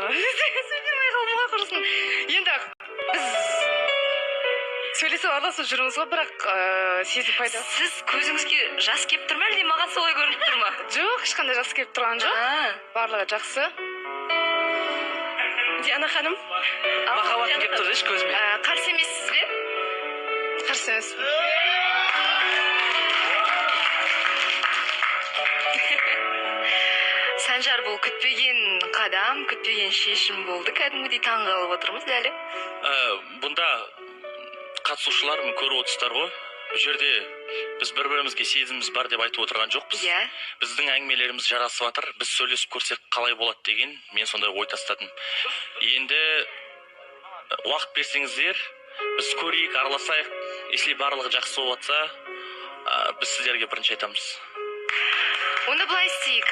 Сөйлемей қалмауға құрсын. Енді біз сөйлесіп араласып жүрміз ғой, бірақ сезім пайда. Сіз көзіңізге жас кеп тұр ма, әлде маған солай көрініп тұр ма? Жоқ, ешқандай жас келіп тұрған жоқ. Барлығы жақсы. Диана ханым, махаббатым кеп тұр деші көзіме. Қарсы емессіз бе? Қарсы емеспін. Санжар, бұл күтпеген қадам, күтпеген шешім болды. Кәдімгідей таңғалып отырмыз әлі. Бұнда қатысушылар көріп отырсыздар ғой. Бұл жерде біз бір-бірімізге сезіміміз бар деп айтып отырған жоқпыз. Біздің әңгімелеріміз жарасып жатыр. Біз сөйлесіп көрсек қалай болады деген мен сондай ой тастадым. Енді уақыт берсеңіздер, біз көрейік, араласайық. Если барлығы жақсы болып жатса, біз сіздерге бірінші айтамыз. Онда былай істейік.